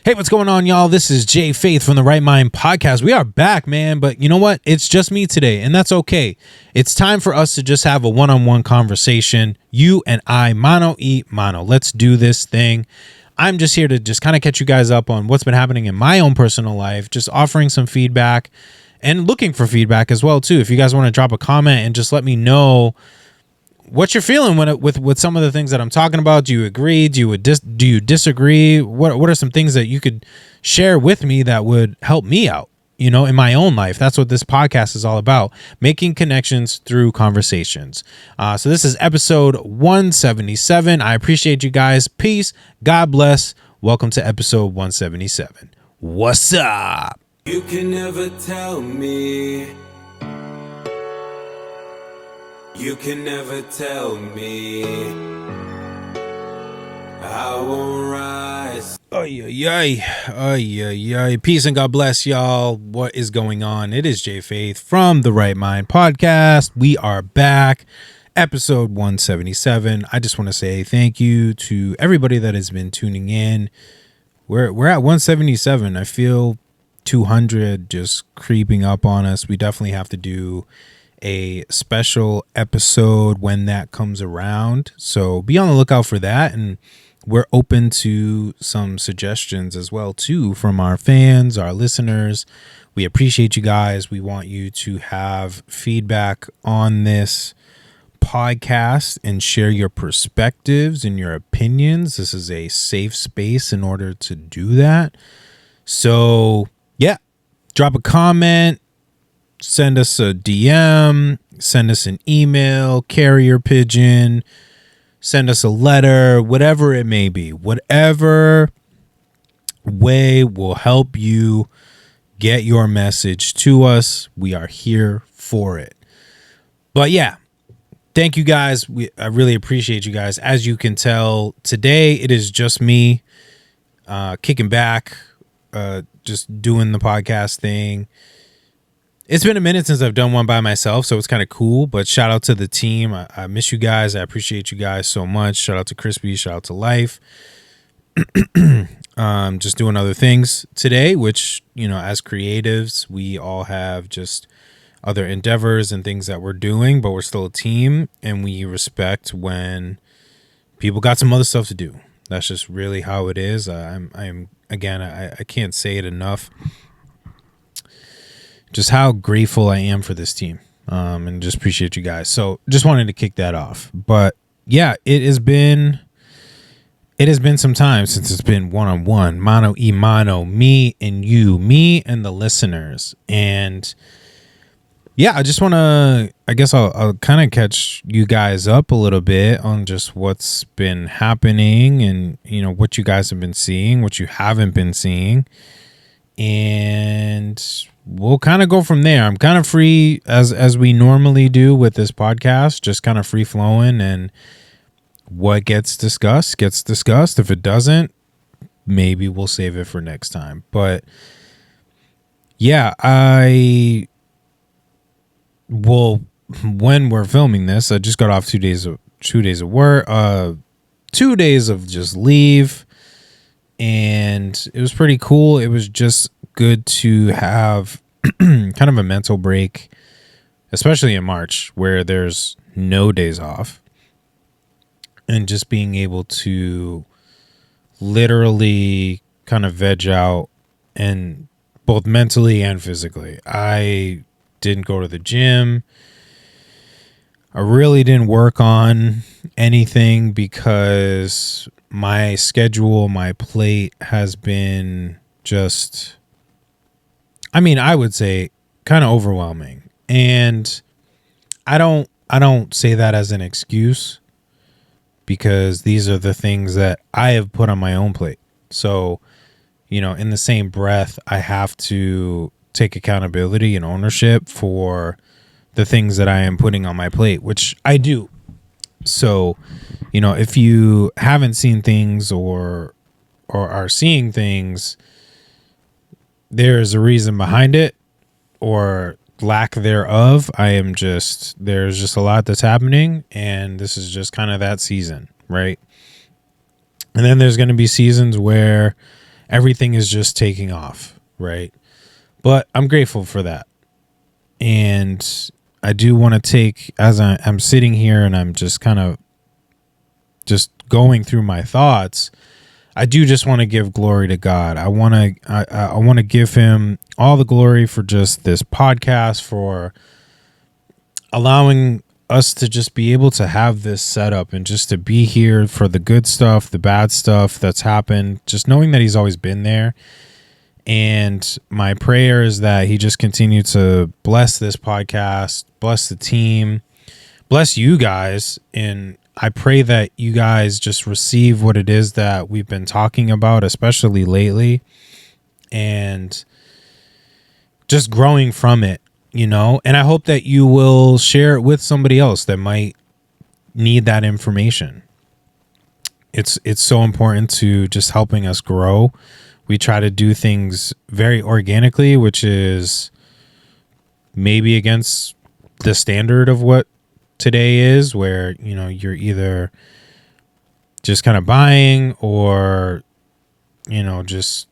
Hey, what's going on, y'all? This is Jay Faith from the Right Mind Podcast. We are back, man, but you know what? It's just me today, and that's okay. It's time for us to just have a one-on-one conversation. You and I, mano y mano. Let's do this thing. I'm just here to just kind of catch you guys up on what's been happening in my own personal life, just offering some feedback and looking for feedback as well, too. If you guys want to drop a comment and just let me know what you're feeling with some of the things that I'm talking about. Do you agree? Do you disagree? What are some things that you could share with me that would help me out, you know, in my own life? That's what this podcast is all about, making connections through conversations. So this is episode 177. I appreciate you guys. Peace. God bless. Welcome to episode 177. What's up? You can never tell me. You can never tell me I won't rise. Peace and God bless, y'all. What is going on? It is Jay Faith from the Right Mind Podcast. We are back. Episode 177. I just want to say thank you to everybody that has been tuning in. We're at 177. I feel 200 just creeping up on us. We definitely have to do a special episode when that comes around, so be on the lookout for that. And we're open to some suggestions as well too from our fans, our listeners. We appreciate you guys. We want you to have feedback on this podcast and share your perspectives and your opinions. This is a safe space in order to do that. So yeah, drop a comment, send us a DM, send us an email, carrier pigeon, send us a letter, whatever it may be. Whatever way will help you get your message to us, we are here for it. But yeah, thank you guys. I really appreciate you guys. As you can tell, today it is just me kicking back, just doing the podcast thing. It's been a minute since I've done one by myself, so it's kind of cool, but shout out to the team. I miss you guys. I appreciate you guys so much. Shout out to Krispy, shout out to Life. Just doing other things today, which, you know, as creatives, we all have just other endeavors and things that we're doing, but we're still a team, and we respect when people got some other stuff to do. That's just really how it is. I can't say it enough. Just how grateful I am for this team, and just appreciate you guys. So just wanted to kick that off. But yeah, it has been some time since it's been one-on-one, mano y mano, me and you, me and the listeners. And yeah, I just want to, I guess I'll kind of catch you guys up a little bit on just what's been happening and, you know, what you guys have been seeing, what you haven't been seeing. And we'll kind of go from there. I'm kind of free as we normally do with this podcast, just kind of free flowing, and what gets discussed gets discussed. If it doesn't, maybe we'll save it for next time. But yeah, when we're filming this, I just got off 2 days of work, 2 days of just leave. And it was pretty cool. It was just good to have kind of a mental break, especially in March where there's no days off, and just being able to literally kind of veg out, and both mentally and physically. I didn't go to the gym. I really didn't work on anything because my schedule, my plate has been just, I would say kind of overwhelming. And I don't say that as an excuse, because these are the things that I have put on my own plate. So, you know, in the same breath, I have to take accountability and ownership for the things that I am putting on my plate, which I do. So, you know, if you haven't seen things or are seeing things, there's a reason behind it, or lack thereof. There's just a lot that's happening, and this is just kind of that season, right? And then there's going to be seasons where everything is just taking off, right? But I'm grateful for that. And I do want to take, as I'm sitting here and I'm just kind of just going through my thoughts, I do just want to give glory to God. I want to give him all the glory for just this podcast, for allowing us to just be able to have this setup and just to be here for the good stuff, the bad stuff that's happened, just knowing that he's always been there. And my prayer is that he just continue to bless this podcast, bless the team, bless you guys. And I pray that you guys just receive what it is that we've been talking about, especially lately, and just growing from it, you know. And I hope that you will share it with somebody else that might need that information. It's so important to just helping us grow. We try to do things very organically, which is maybe against the standard of what today is, where, you know, you're either just kind of buying or, you know, just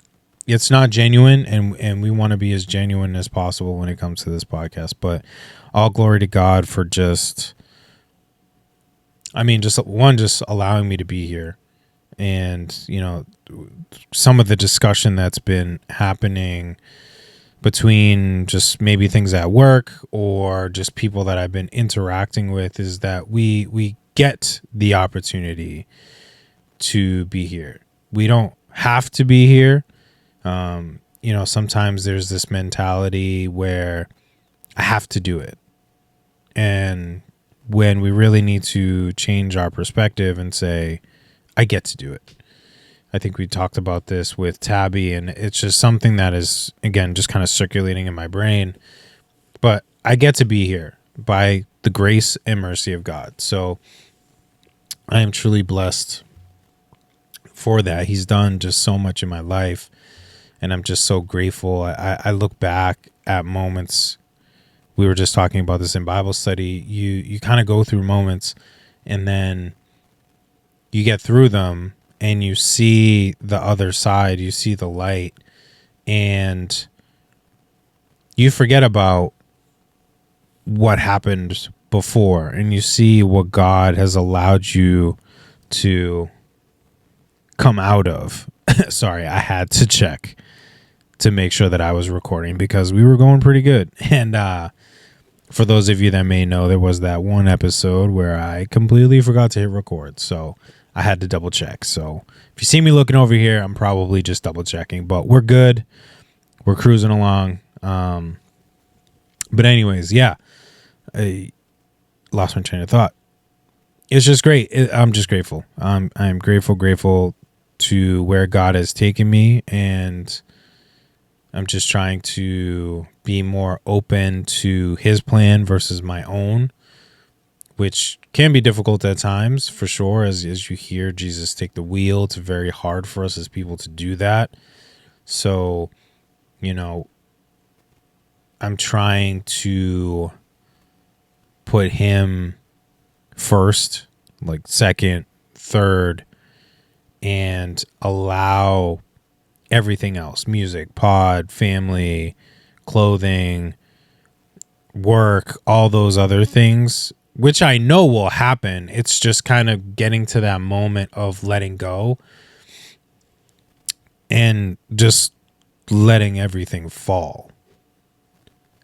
it's not genuine, and we want to be as genuine as possible when it comes to this podcast. But all glory to God for just allowing me to be here. And, you know, some of the discussion that's been happening between just maybe things at work or just people that I've been interacting with is that we get the opportunity to be here. We don't have to be here. You know, sometimes there's this mentality where I have to do it. And when we really need to change our perspective and say, I get to do it. I think we talked about this with Tabby, and it's just something that is, again, just kind of circulating in my brain. But I get to be here by the grace and mercy of God. So I am truly blessed for that. He's done just so much in my life, and I'm just so grateful. I look back at moments. We were just talking about this in Bible study. You kind of go through moments, and then you get through them and you see the other side, you see the light, and you forget about what happened before, and you see what God has allowed you to come out of. Sorry, I had to check to make sure that I was recording because we were going pretty good. And for those of you that may know, there was that one episode where I completely forgot to hit record. So I had to double check. So if you see me looking over here, I'm probably just double checking, but we're good. We're cruising along. But anyways, yeah, I lost my train of thought. It's just great. I'm just grateful. I'm grateful to where God has taken me, and I'm just trying to be more open to his plan versus my own, which can be difficult at times, for sure. As you hear Jesus take the wheel, it's very hard for us as people to do that. So, you know, I'm trying to put him first, like second, third, and allow everything else, music, pod, family, clothing, work, all those other things, which I know will happen. It's just kind of getting to that moment of letting go and just letting everything fall.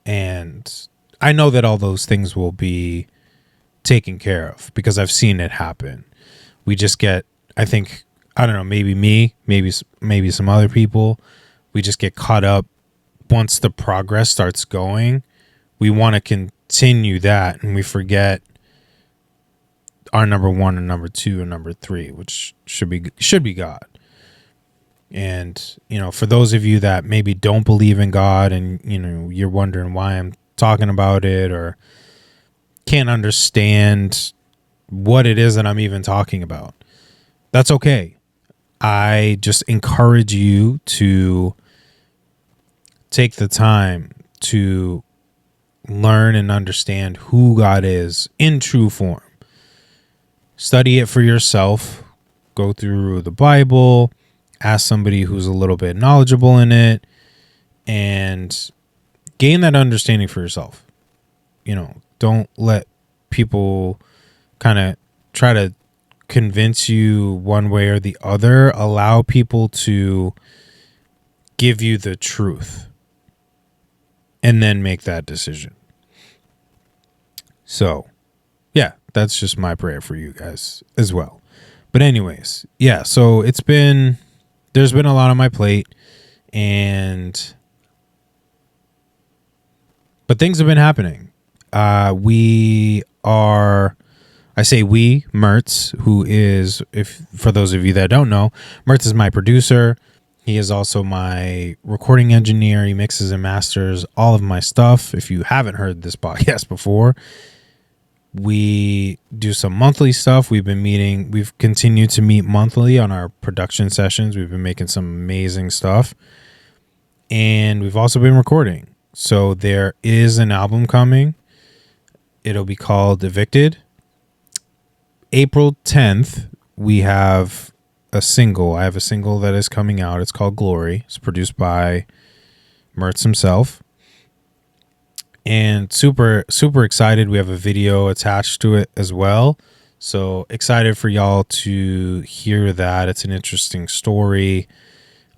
And I know that all those things will be taken care of because I've seen it happen. We just get, I think, I don't know, maybe me, maybe some other people, we just get caught up once the progress starts going. We want to continue that, and we forget our number one and number two and number three, which should be God. And, you know, for those of you that maybe don't believe in God and, you know, you're wondering why I'm talking about it or can't understand what it is that I'm even talking about, that's okay. I just encourage you to take the time to learn and understand who God is in true form. Study it for yourself. Go through the Bible. ask somebody who's a little bit knowledgeable in it and gain that understanding for yourself. Don't let people kind of try to convince you one way or the other. Allow people to give you the truth and then make that decision. So, yeah, that's just my prayer for you guys as well. But anyways, yeah, so there's been a lot on my plate, but things have been happening. Mertz, who is, for those of you that don't know, Mertz is my producer. He is also my recording engineer. He mixes and masters all of my stuff. If you haven't heard this podcast before, we do some monthly stuff. We've continued to meet monthly on our production sessions. We've been making some amazing stuff. And we've also been recording. So there is an album coming. It'll be called Evicted. April 10th, we have a single. I have a single that is coming out. It's called Glory. It's produced by Mertz himself. And super, super excited. We have a video attached to it as well. So excited for y'all to hear that. It's an interesting story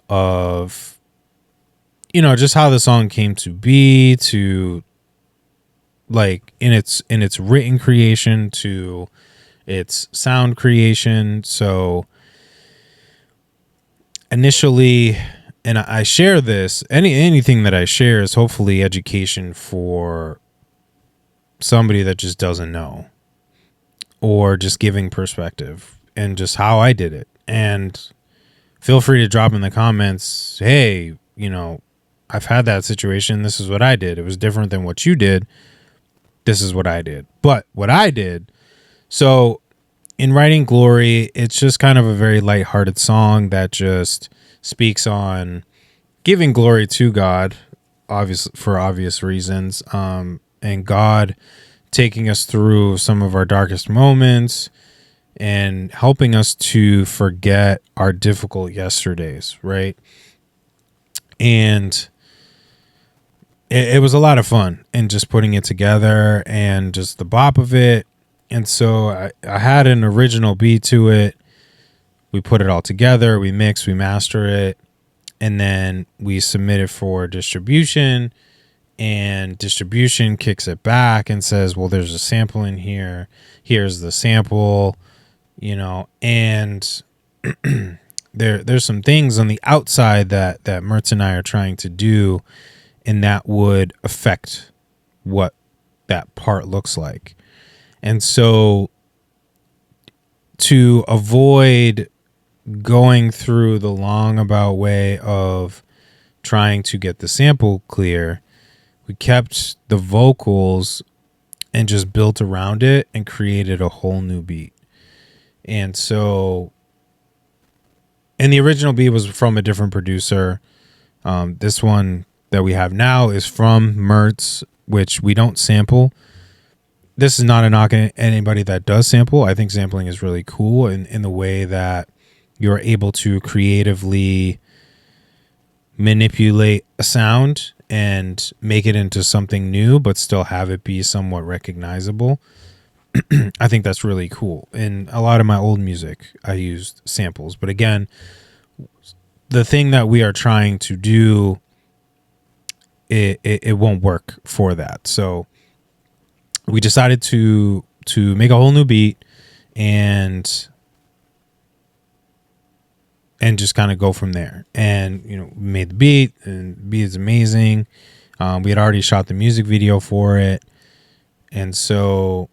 of, just how the song came to be, to like in its written creation, to its sound creation. So initially, and I share this, anything that I share is hopefully education for somebody that just doesn't know, or just giving perspective and just how I did it. And feel free to drop in the comments, hey, I've had that situation. This is what I did. It was different than what you did. This is what I did. But what I did, so in writing Glory, it's just kind of a very lighthearted song that just speaks on giving glory to God, for obvious reasons, and God taking us through some of our darkest moments and helping us to forget our difficult yesterdays, right? And it was a lot of fun, and just putting it together and just the bop of it. And so I had an original beat to it. We put it all together, we mix, we master it, and then we submit it for distribution, and distribution kicks it back and says, well, there's a sample in here. Here's the sample, and there's some things on the outside that Mertz and I are trying to do, and that would affect what that part looks like. And so to avoid going through the long about way of trying to get the sample clear, we kept the vocals and just built around it and created a whole new beat. And so, and the original beat was from a different producer. This one that we have now is from Mertz, which we don't sample. This is not a knock at anybody that does sample. I think sampling is really cool in the way that you're able to creatively manipulate a sound and make it into something new, but still have it be somewhat recognizable. I think that's really cool. In a lot of my old music, I used samples. But again, the thing that we are trying to do, it won't work for that. So we decided to make a whole new beat and just kind of go from there. And we made the beat, and the beat is amazing. We had already shot the music video for it, and so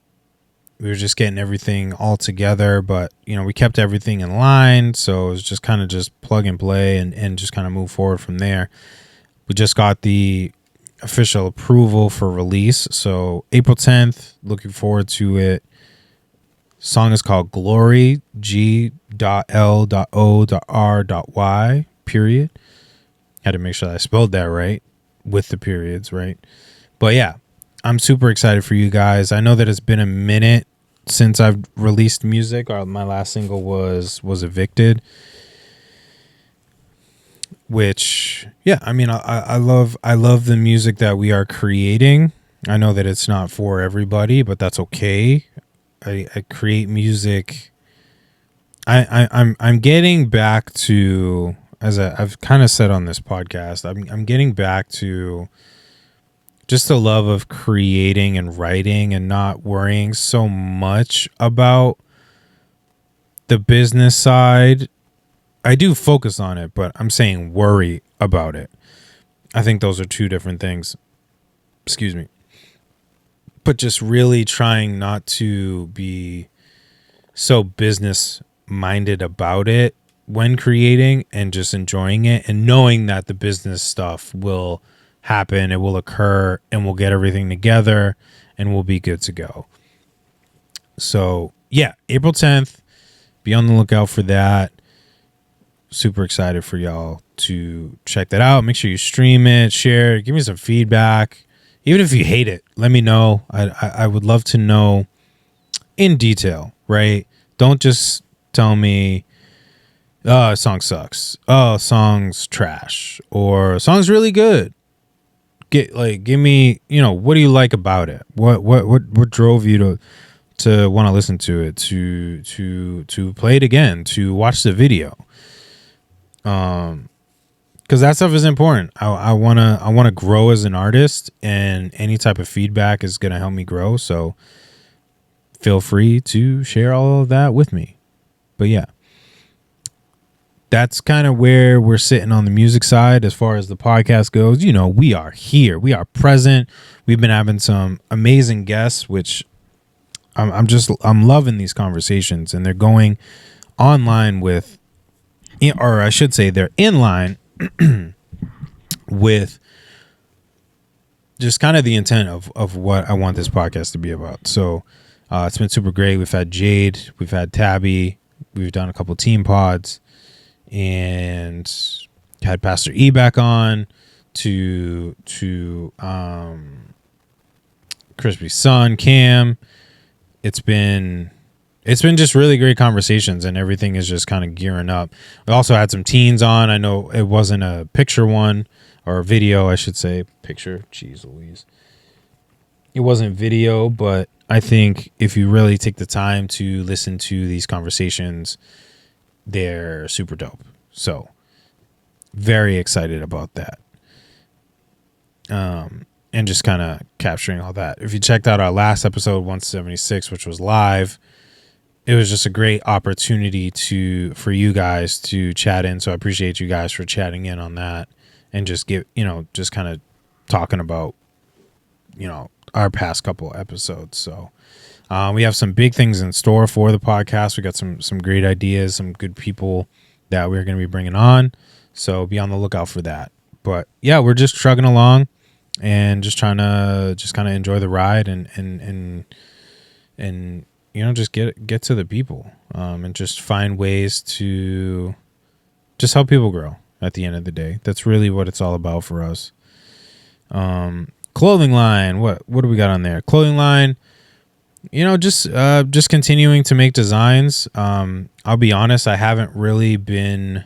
we were just getting everything all together. But we kept everything in line, so it was just kind of just plug and play and just kind of move forward from there. We just got the official approval for release, so April 10th, looking forward to it. Song is called Glory, G.L.O.R.Y, period. Had to make sure that I spelled that right with the periods, right? But yeah, I'm super excited for you guys. I know that it's been a minute since I've released music. My last single was Evicted. which, yeah, I mean, I love the music that we are creating. I know that it's not for everybody, but that's okay. I create music. I'm getting back to, as I've kind of said on this podcast, I'm getting back to just the love of creating and writing and not worrying so much about the business side. I do focus on it, but I'm saying worry about it. I think those are two different things. Excuse me. But just really trying not to be so business minded about it when creating, and just enjoying it and knowing that the business stuff will happen, it will occur, and we'll get everything together and we'll be good to go. So yeah, April 10th, be on the lookout for that. Super excited for y'all to check that out. Make sure you stream it, share it, give me some feedback. Even if you hate it, let me know. I would love to know in detail, right? Don't just tell me, oh, a song sucks. Oh, a song's trash. Or a song's really good. Give me, what do you like about it? What drove you to want to listen to it, to play it again, to watch the video? Because that stuff is important. I wanna grow as an artist, and any type of feedback is gonna help me grow. So feel free to share all of that with me. But yeah, that's kind of where we're sitting on the music side as far as the podcast goes. We are here, we are present. We've been having some amazing guests, which I'm loving these conversations, and they're going online with, or I should say, they're in line with just kind of the intent of what I want this podcast to be about. So it's been super great. We've had Jade, we've had Tabby, we've done a couple team pods, and had Pastor E back on to Crispy's son Cam. It's been just really great conversations, and everything is just kind of gearing up. We also had some teens on. I know it wasn't a picture one, or a video, I should say. Picture, jeez Louise. It wasn't video, but I think if you really take the time to listen to these conversations, they're super dope. So very excited about that. And just kind of capturing all that. If you checked out our last episode, 176, which was live, it was just a great opportunity for you guys to chat in. So I appreciate you guys for chatting in on that, and just just kind of talking about, our past couple episodes. So we have some big things in store for the podcast. We got some great ideas, some good people that we're going to be bringing on. So be on the lookout for that. But yeah, we're just trugging along and just trying to just kind of enjoy the ride, and just get to the people, and just find ways to just help people grow at the end of the day. That's really what it's all about for us. Clothing line, what do we got on there? Clothing line, just continuing to make designs. I'll be honest, I haven't really been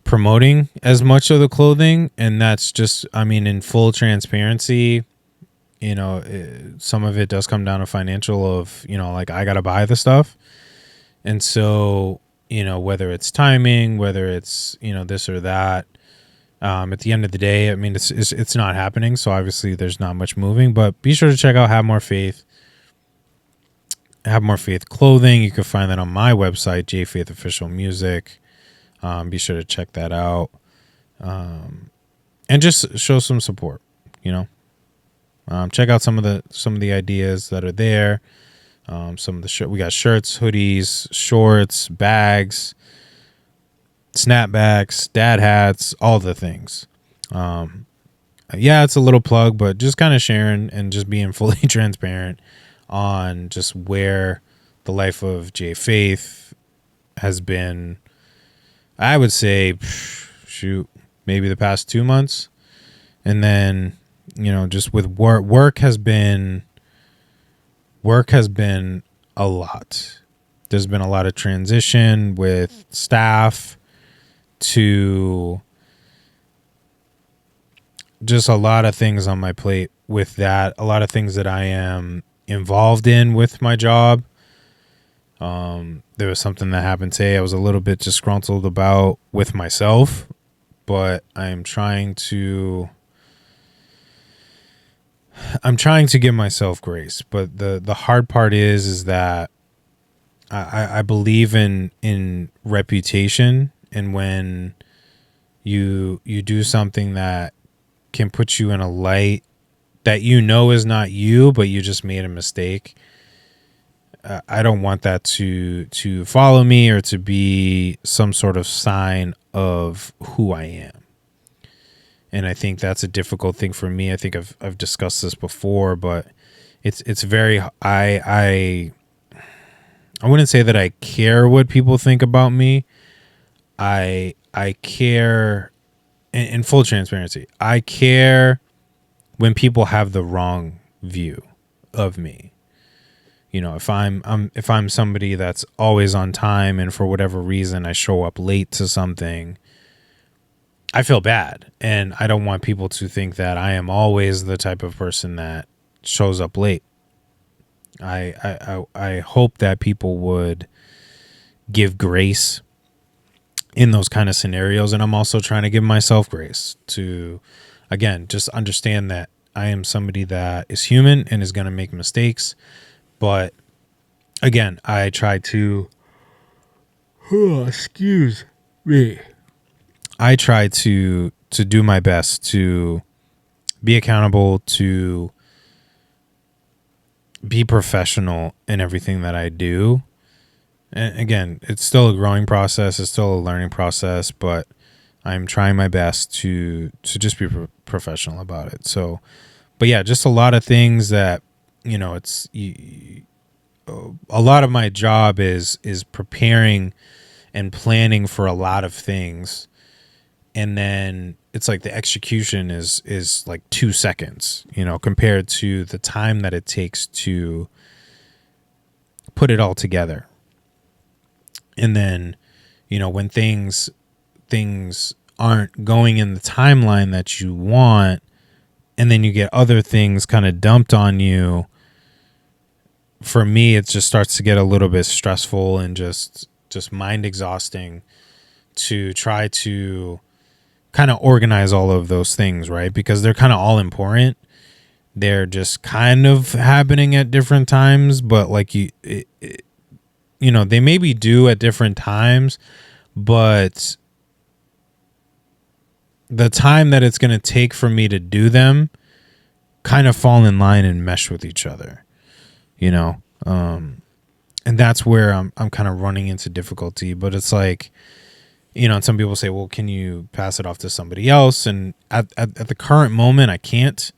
promoting as much of the clothing, and that's just, in full transparency, some of it does come down to financial of, I gotta buy the stuff. And so, whether it's timing, whether it's, this or that, at the end of the day, it's not happening. So obviously there's not much moving, but be sure to check out Have More Faith clothing. You can find that on my website, JFaith Official Music. Be sure to check that out. And just show some support, check out some of the ideas that are there. Some of the we got shirts, hoodies, shorts, bags, snapbacks, dad hats, all the things. Yeah, it's a little plug, but just kind of sharing and just being fully transparent on just where the life of J Faith has been. I would say, maybe the past 2 months. And then, just with work has been a lot. There's been a lot of transition with staff to just a lot of things on my plate with that, a lot of things that I am involved in with my job. There was something that happened today I was a little bit disgruntled about with myself, but I'm trying to give myself grace. But the hard part is that I believe in reputation, and when you do something that can put you in a light that is not you, but you just made a mistake. I don't want that to follow me or to be some sort of sign of who I am. And I think that's a difficult thing for me. I think I've discussed this before, but it's very I wouldn't say that I care what people think about me. I care in full transparency. I care when people have the wrong view of me. You know, if I'm somebody that's always on time and for whatever reason I show up late to something, I feel bad, and I don't want people to think that I am always the type of person that shows up late. I hope that people would give grace in those kind of scenarios, and I'm also trying to give myself grace to, again, just understand that I am somebody that is human and is going to make mistakes. But again, I try to, excuse me. I try to do my best to be accountable, to be professional in everything that I do. And again, it's still a growing process. It's still a learning process, but I'm trying my best to just be professional about it. So, but yeah, just a lot of things that, you know, a lot of my job is preparing and planning for a lot of things, and then it's like the execution is like 2 seconds, you know, compared to the time that it takes to put it all together. And then, you know, when things aren't going in the timeline that you want, and then you get other things kind of dumped on you, for me, it just starts to get a little bit stressful and just mind exhausting to try to kind of organize all of those things, right? Because they're kind of all important. They're just kind of happening at different times, but like you know, they maybe do at different times, but the time that it's going to take for me to do them kind of fall in line and mesh with each other, you know? And that's where I'm kind of running into difficulty. But it's like, you know, and some people say, well, can you pass it off to somebody else? And at the current moment, I can't.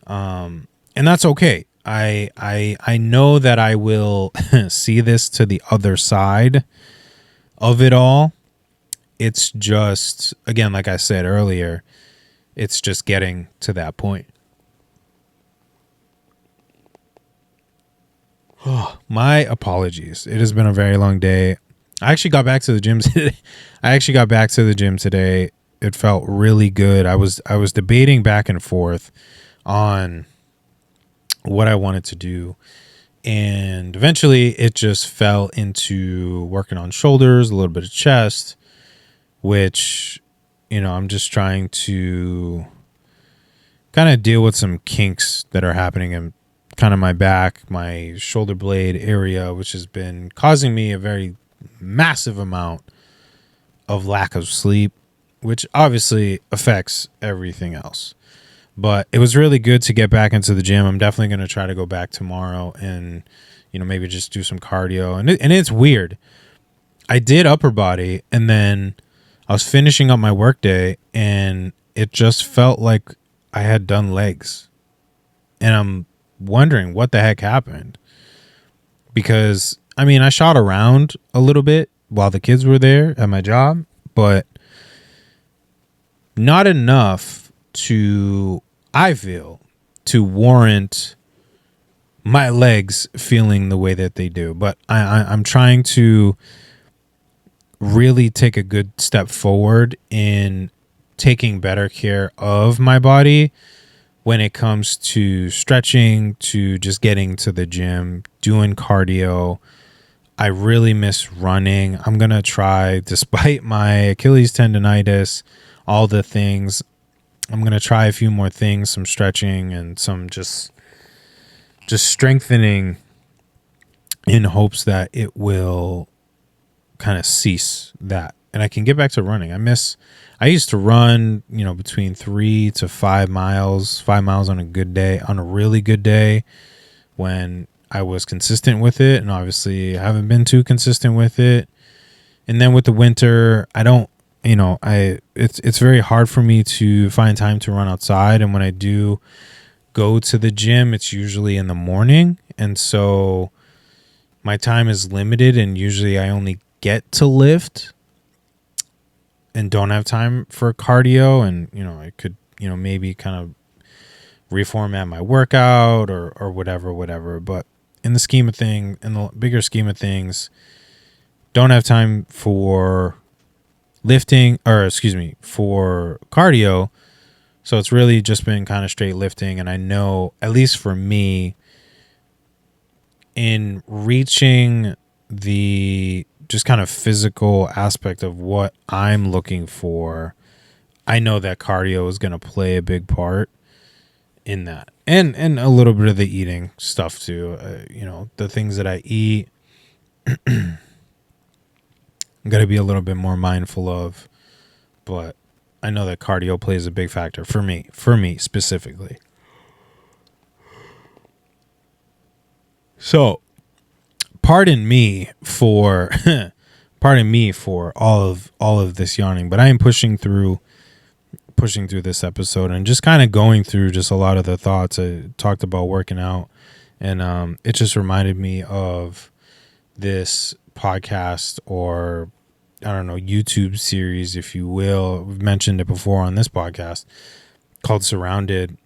And that's okay. I know that I will see this to the other side of it all. It's just, again, like I said earlier, it's just getting to that point. Oh, my apologies. It has been a very long day. I actually got back to the gym today. It felt really good. I was debating back and forth on what I wanted to do, and eventually it just fell into working on shoulders, a little bit of chest, which, you know, I'm just trying to kind of deal with some kinks that are happening in kind of my back, my shoulder blade area, which has been causing me a very massive amount of lack of sleep, which obviously affects everything else. But it was really good to get back into the gym. I'm definitely going to try to go back tomorrow and, you know, maybe just do some cardio. And it's weird. I did upper body, and then I was finishing up my workday, and it just felt like I had done legs. And I'm wondering what the heck happened, because I mean, I shot around a little bit while the kids were there at my job, but not enough to, I feel, to warrant my legs feeling the way that they do. But I'm trying to really take a good step forward in taking better care of my body when it comes to stretching, to just getting to the gym, doing cardio. I really miss running. I'm going to try, despite my Achilles tendonitis, all the things, I'm going to try a few more things, some stretching and some just strengthening, in hopes that it will kind of cease that and I can get back to running. I used to run, between 3 to 5 miles, 5 miles on a good day, on a really good day, when I was consistent with it. And obviously I haven't been too consistent with it. And then with the winter, I don't, it's very hard for me to find time to run outside. And when I do go to the gym, it's usually in the morning. And so my time is limited, and usually I only get to lift and don't have time for cardio. And, I could, maybe kind of reformat my workout or whatever. But in the bigger scheme of things, don't have time for for cardio. So it's really just been kind of straight lifting. And I know, at least for me, in reaching the just kind of physical aspect of what I'm looking for, I know that cardio is going to play a big part in that. And a little bit of the eating stuff too. The things that I eat, I'm going to be a little bit more mindful of. But I know that cardio plays a big factor for me specifically. So, pardon me for all of this yawning, but I am pushing through this episode and just kind of going through just a lot of the thoughts. I talked about working out, and it just reminded me of this podcast, or I don't know, YouTube series, if you will. We've mentioned it before on this podcast, called Surrounded,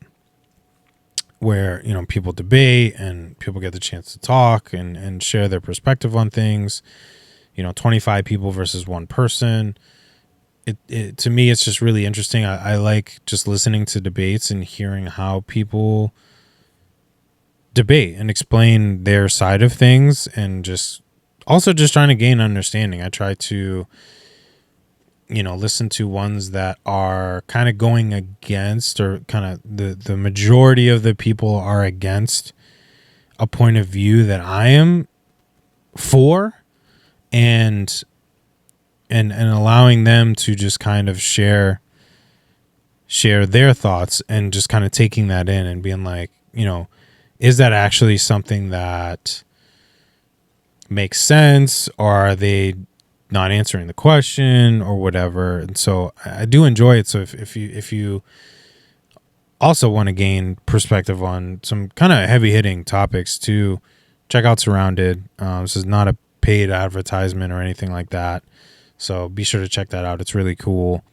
where, people debate and people get the chance to talk and share their perspective on things. 25 people versus one person. It to me, it's just really interesting. I like just listening to debates and hearing how people debate and explain their side of things, and just trying to gain understanding. I try to, listen to ones that are kind of going against, or kind of the majority of the people are against a point of view that I am for, and allowing them to just kind of share their thoughts, and just kind of taking that in and being like, is that actually something that makes sense, or are they not answering the question, or whatever? And so I do enjoy it. So if you also want to gain perspective on some kind of heavy hitting topics too, check out Surrounded. This is not a paid advertisement or anything like that, so be sure to check that out. It's really cool.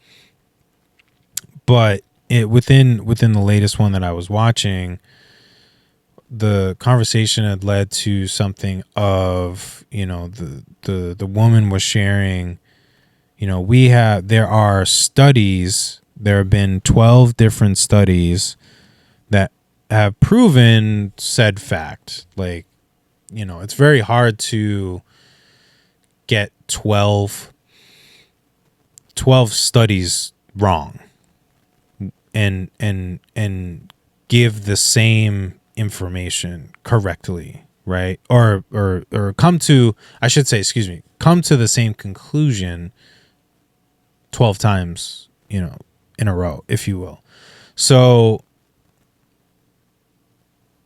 But within the latest one that I was watching, the conversation had led to something of, the woman was sharing, there are studies, there have been 12 different studies that have proven said fact. Like, it's very hard to get 12 studies wrong and give the same information correctly, right? Or come to the same conclusion 12 times, in a row, if you will. So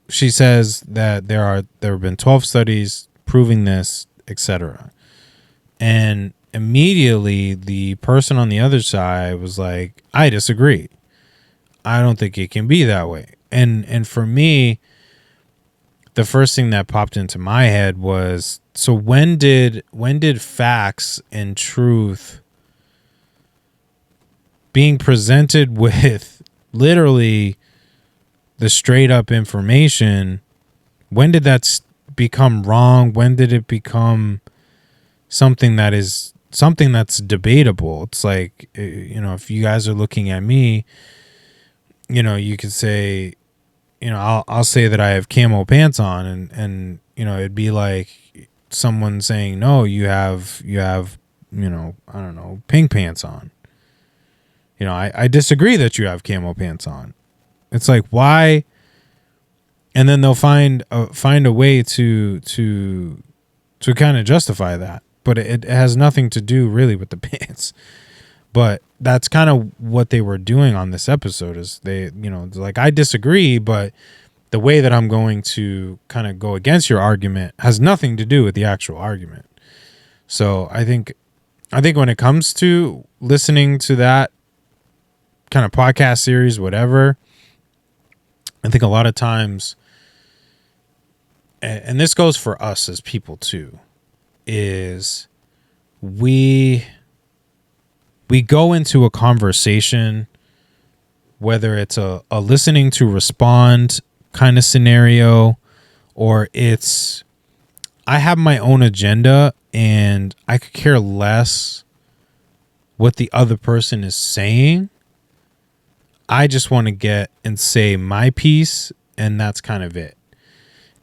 she says that there have been 12 studies proving this, etc. And immediately the person on the other side was like, I disagree. I don't think it can be that way. And for me, the first thing that popped into my head was, so when did facts and truth, being presented with literally the straight up information, when did that become wrong? When did it become something that is something that's debatable. It's like, if you guys are looking at me, you could say, I'll say that I have camo pants on, and it'd be like someone saying, no, you have I don't know, pink pants on. I disagree that you have camo pants on. It's like, why? And then they'll find a way to kind of justify that, but it has nothing to do really with the pants. But that's kind of what they were doing on this episode, is they, like, I disagree, but the way that I'm going to kind of go against your argument has nothing to do with the actual argument. So I think when it comes to listening to that kind of podcast series, whatever, I think a lot of times, and this goes for us as people too, is we go into a conversation, whether it's a listening to respond kind of scenario, or it's I have my own agenda and I could care less what the other person is saying. I just want to get and say my piece, and that's kind of it.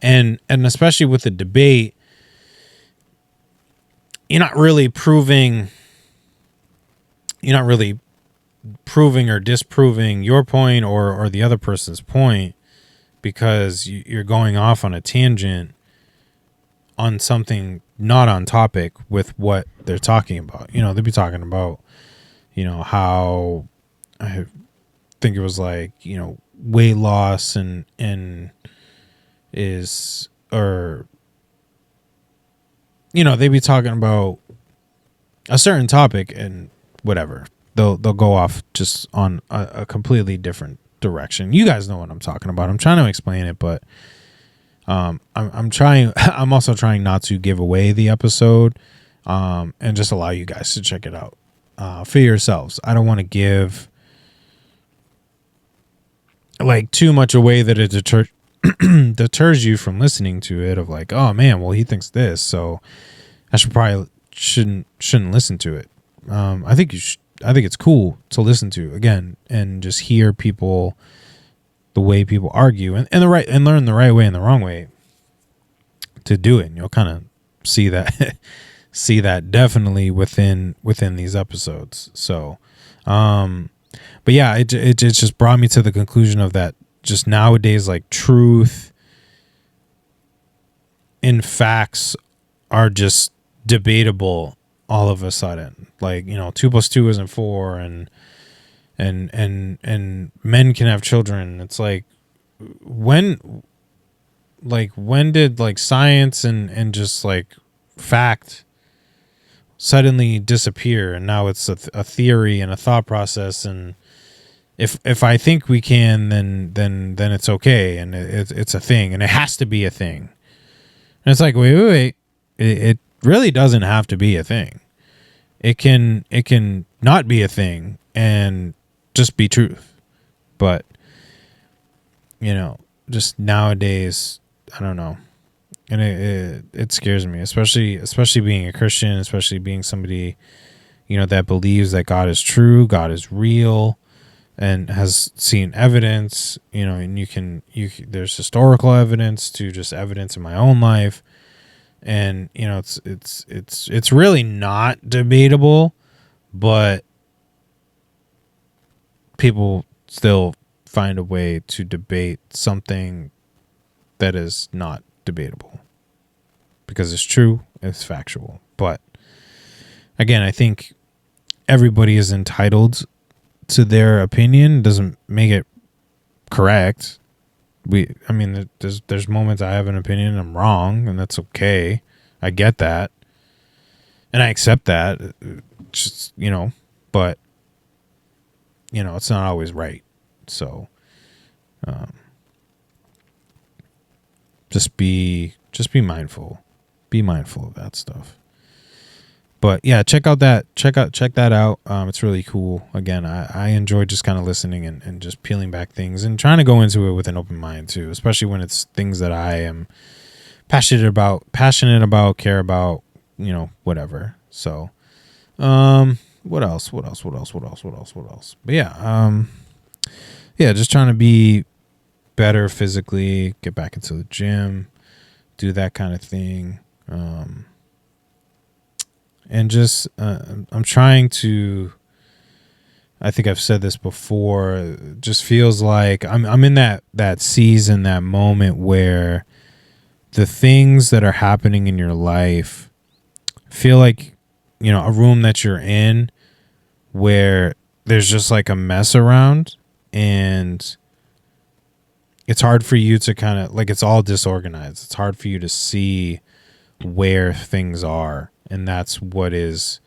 And especially with the debate, you're not really proving or disproving your point or the other person's point, because you're going off on a tangent on something not on topic with what they're talking about. They'll be talking about, how, I think it was like, weight loss and is, or, they'd be talking about a certain topic, and whatever, they'll go off just on a completely different direction. You guys know what I'm talking about. I'm trying to explain it, but I'm also trying not to give away the episode, and just allow you guys to check it out for yourselves. I don't want to give like too much away that it deters you from listening to it, of like, oh man, well, he thinks this, so I shouldn't listen to it. I think it's cool to listen to again and just hear people, the way people argue, and learn the right way and the wrong way to do it. And you'll kind of see that definitely within these episodes. So, but yeah, it just brought me to the conclusion of that. Just nowadays, like, truth in facts are just debatable all of a sudden. Like, 2 + 2 isn't 4, and men can have children. It's like, when did like science and just like fact suddenly disappear, and now it's a theory and a thought process, and if I think we can, then it's okay, and it's a thing, and it has to be a thing. And it's like, wait. It really doesn't have to be a thing. It can not be a thing and just be truth. But just nowadays, I don't know, and it scares me, especially being a Christian, especially being somebody that believes that God is true, God is real, and has seen evidence. And there's historical evidence to just evidence in my own life. And it's really not debatable, but people still find a way to debate something that is not debatable, because it's true, it's factual. But again, I think everybody is entitled to their opinion. Doesn't make it correct. There's moments I have an opinion and I'm wrong, and that's okay. I get that, and I accept that. Just, but it's not always right. So, just be mindful. Be mindful of that stuff. But yeah, check that out. It's really cool. Again, I enjoy just kind of listening and just peeling back things and trying to go into it with an open mind too, especially when it's things that I am passionate about, care about, whatever. So, What else? But yeah, just trying to be better physically, get back into the gym, do that kind of thing. And just I'm trying to, I think I've said this before, it just feels like I'm in that season, that moment where the things that are happening in your life feel like, a room that you're in where there's just like a mess around, and it's hard for you to kind of, like, it's all disorganized. It's hard for you to see where things are. And that's what is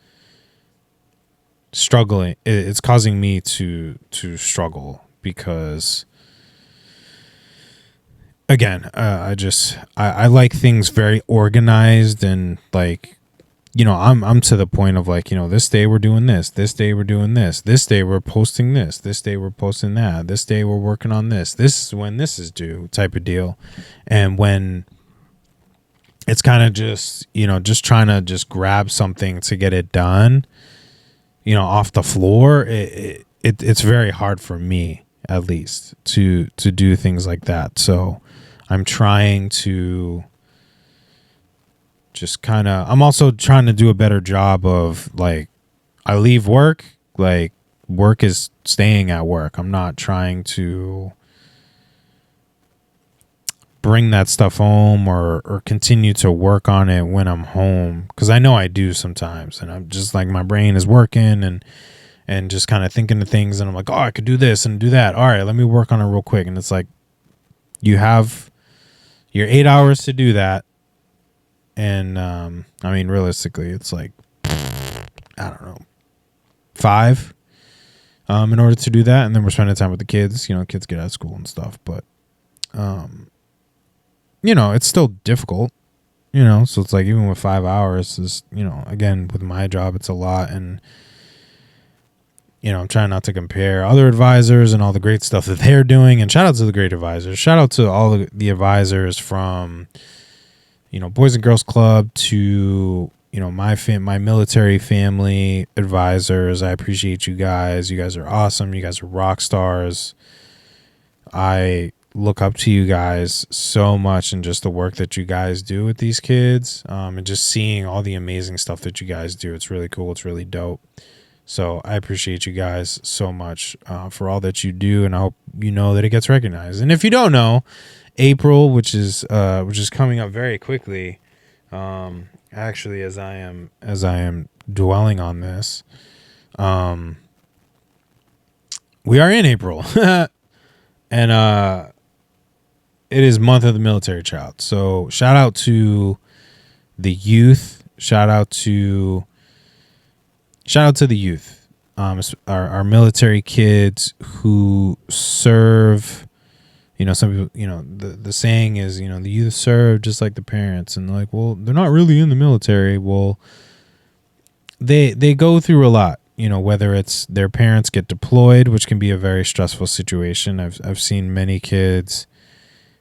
struggling. It's causing me to struggle because, again, I like things very organized, and like, I'm to the point of like, this day we're doing this day we're doing this day we're posting this day we're posting that, this day we're working on this is when this is due, type of deal. And when it's kind of just, just trying to just grab something to get it done, off the floor, it's very hard for me, at least, to do things like that. So I'm trying to just kind of, I'm also trying to do a better job of, like, I leave work, like, work is staying at work. I'm not trying to bring that stuff home or continue to work on it when I'm home, because I know I do sometimes, and I'm just like, my brain is working and just kind of thinking of things, and I'm like, oh, I could do this and do that. All right, let me work on it real quick. And it's like, you have your 8 hours to do that, and I mean, realistically, it's like, I don't know, 5 in order to do that. And then we're spending time with the kids. Kids get out of school and stuff, but it's still difficult, so it's like, even with 5 hours is, again, with my job, it's a lot. And, I'm trying not to compare other advisors and all the great stuff that they're doing. And shout out to the great advisors. Shout out to all the advisors from, Boys and Girls Club to, my military family advisors. I appreciate you guys. You guys are awesome. You guys are rock stars. I look up to you guys so much, and just the work that you guys do with these kids, and just seeing all the amazing stuff that you guys do. It's really cool. It's really dope. So I appreciate you guys so much for all that you do, and I hope you know that it gets recognized. And if you don't know, April, which is coming up very quickly, actually, as I am dwelling on this, we are in April, and it is month of the military child. So shout out to the youth. Shout out to the youth. Our military kids who serve. Some people, the saying is, the youth serve just like the parents. And like, well, they're not really in the military. Well, they go through a lot, whether it's their parents get deployed, which can be a very stressful situation. I've seen many kids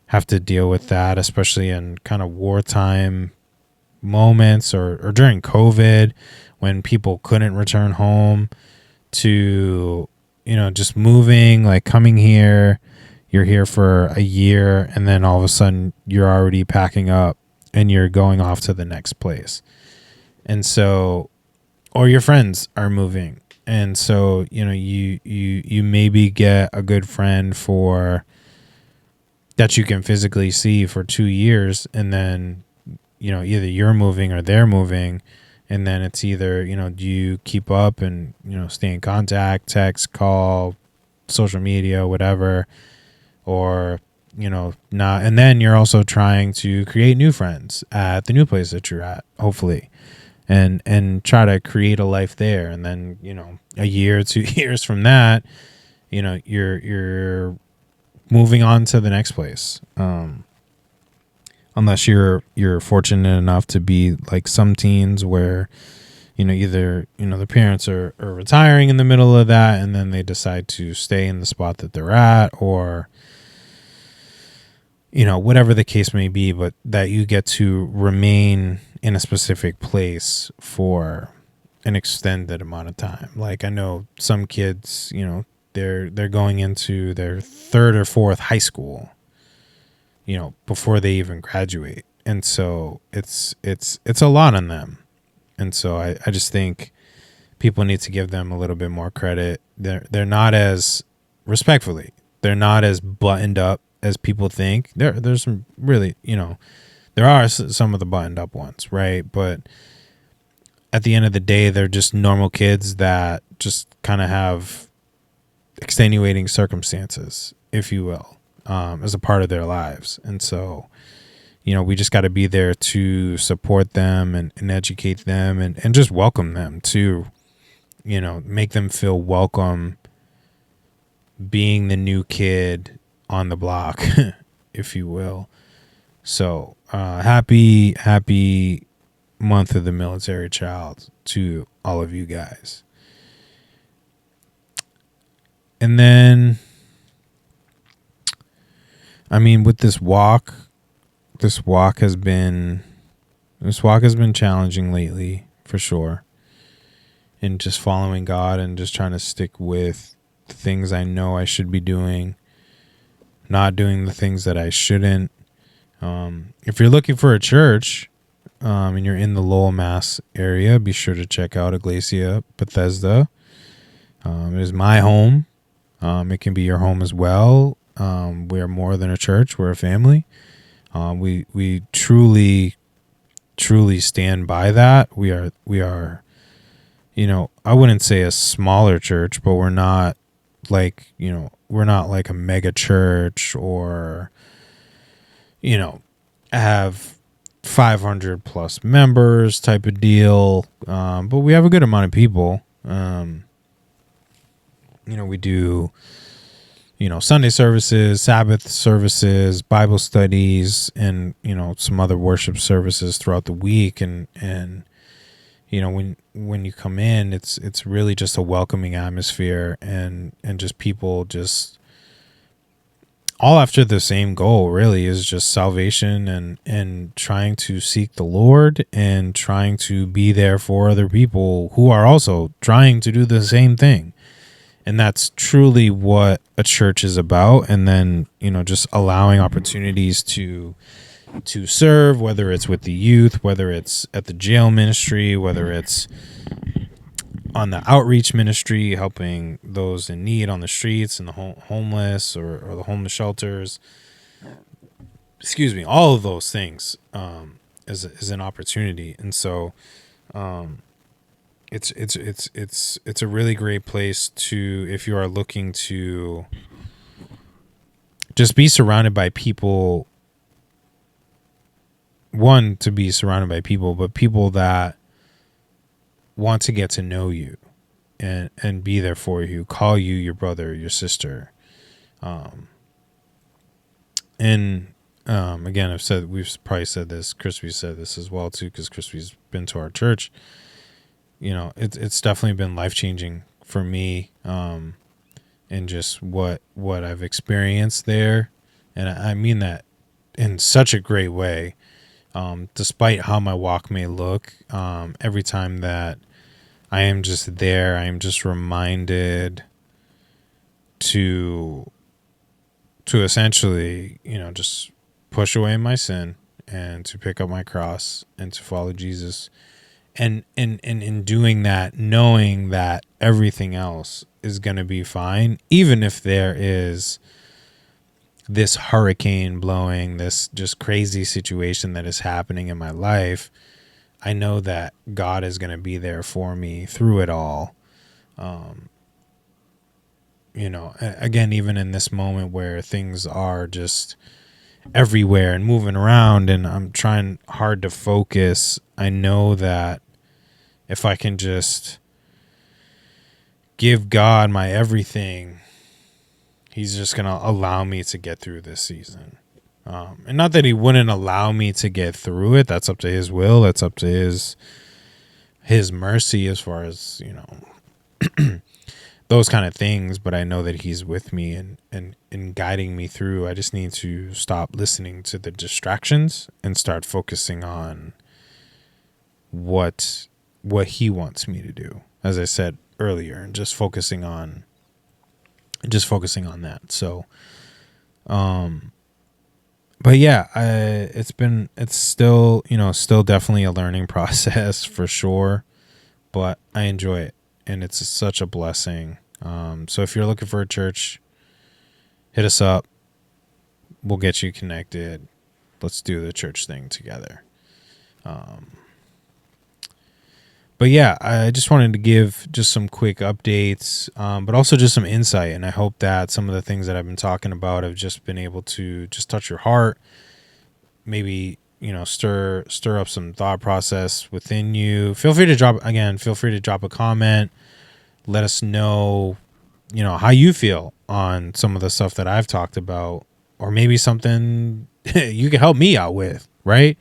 have to deal with that, especially in kind of wartime moments or during COVID, when people couldn't return home, to, just moving, like coming here, you're here for a year, and then all of a sudden you're already packing up and you're going off to the next place. And so, or your friends are moving. And so, you maybe get a good friend that you can physically see for 2 years, and then, either you're moving or they're moving, and then it's either, do you keep up and, stay in contact, text, call, social media, whatever, or, not. And then you're also trying to create new friends at the new place that you're at, hopefully, and try to create a life there. And then, a year, 2 years from that, you're moving on to the next place. Unless you're fortunate enough to be like some teens where, either, the parents are retiring in the middle of that, and then they decide to stay in the spot that they're at, or, whatever the case may be, but that you get to remain in a specific place for an extended amount of time. Like I know some kids, you know, they're going into their third or fourth high school, you know, before they even graduate. And so it's a lot on them. And so I just think people need to give them a little bit more credit. They're not as respectfully. They're not as buttoned up as people think. There's some really, you know, there are some of the buttoned up ones, right? But at the end of the day, they're just normal kids that just kind of have extenuating circumstances, if you will, as a part of their lives. And so, you know, we just got to be there to support them and educate them and just welcome them to, you know, make them feel welcome being the new kid on the block, if you will. So happy month of the military child to all of you guys. And then, I mean, with this walk has been challenging lately, for sure. And just following God and just trying to stick with the things I know I should be doing, not doing the things that I shouldn't. If you're looking for a church, and you're in the Lowell, Mass area, be sure to check out Iglesia Bethesda. It is my home. It can be your home as well. We're more than a church. We're a family. We truly stand by that. We are, you know, I wouldn't say a smaller church, but we're not like, you know, we're not like a mega church or, you know, have 500 plus members type of deal. But we have a good amount of people. You know, we do, you know, Sunday services, Sabbath services, Bible studies, and, you know, some other worship services throughout the week. And, you know, when you come in, it's really just a welcoming atmosphere and just people just all after the same goal, really, is just salvation and trying to seek the Lord and trying to be there for other people who are also trying to do the same thing. And that's truly what a church is about. And then, you know, just allowing opportunities to serve, whether it's with the youth, whether it's at the jail ministry, whether it's on the outreach ministry, helping those in need on the streets and the homeless or the homeless shelters. Excuse me, all of those things is an opportunity. And so it's a really great place to, if you are looking to just be surrounded by people, one, to be surrounded by people, but people that want to get to know you and be there for you, call you your brother, your sister. Again, we've probably said this, Krispy said this as well too, because Krispy's been to our church. You know, it's definitely been life-changing for me, and just what I've experienced there. And I mean that in such a great way. Despite how my walk may look, every time that I am just there, I am just reminded to essentially, you know, just push away my sin and to pick up my cross and to follow Jesus. And in doing that, knowing that everything else is going to be fine, even if there is this hurricane blowing, this just crazy situation that is happening in my life, I know that God is going to be there for me through it all. You know, again, even in this moment where things are just everywhere and moving around and I'm trying hard to focus, I know that if I can just give God my everything, He's just going to allow me to get through this season. And not that He wouldn't allow me to get through it. That's up to His will. That's up to His mercy as far as, you know, those kind of things. But I know that He's with me and guiding me through. I just need to stop listening to the distractions and start focusing on what what he wants me to do, as I said earlier, and just focusing on that. So, but yeah, it's still, still definitely a learning process for sure, but I enjoy it, and it's such a blessing. So if you're looking for a church, hit us up. We'll get you connected. Let's do the church thing together. But yeah, I just wanted to give just some quick updates, but also just some insight. And I hope that some of the things that I've been talking about have just been able to just touch your heart, maybe, stir up some thought process within you. Feel free to drop a comment. Let us know, how you feel on some of the stuff that I've talked about, or maybe something you can help me out with, right?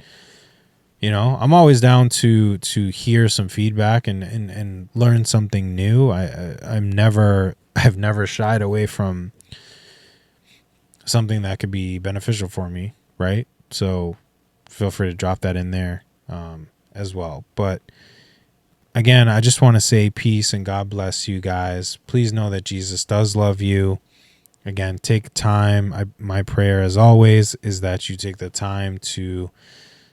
I'm always down to hear some feedback and learn something new. I've never shied away from something that could be beneficial for me, right? So feel free to drop that in there as well. But again, I just want to say peace and God bless you guys. Please know that Jesus does love you. Again, take time. My prayer, as always, is that you take the time to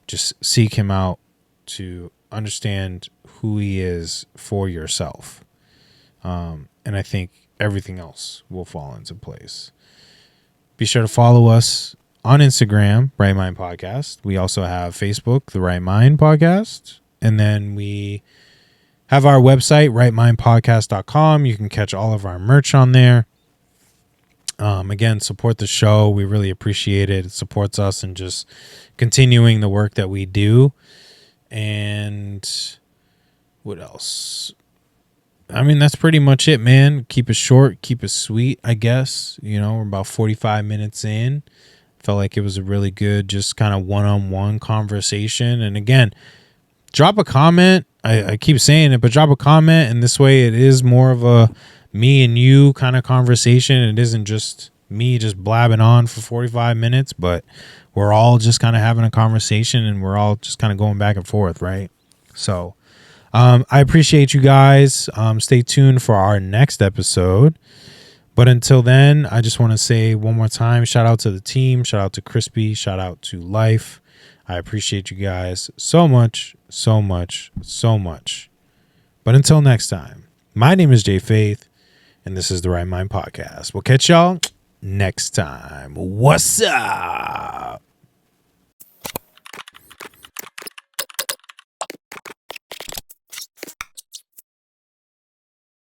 just seek him out, to understand who he is for yourself. And I think everything else will fall into place. Be sure to follow us on Instagram, Right Mind Podcast. We also have Facebook, The Right Mind Podcast. And then we have our website, rightmindpodcast.com. You can catch all of our merch on there. Again, support the show. We really appreciate it. It supports us in just continuing the work that we do. And what else? I mean, that's pretty much it, man. Keep it short, keep it sweet, I guess. We're about 45 minutes in. Felt like it was a really good, just kind of one-on-one conversation. And again, drop a comment. I keep saying it, but drop a comment. And this way it is more of a me and you kind of conversation. It isn't just me just blabbing on for 45 minutes, but we're all just kind of having a conversation, and we're all just kind of going back and forth, right? So I appreciate you guys. Stay tuned for our next episode. But until then, I just want to say one more time, shout out to the team, shout out to Crispy, shout out to Life. I appreciate you guys so much, so much, so much. But until next time, my name is Jay Faith, and this is the Right Mind Podcast. We'll catch y'all next time. What's up?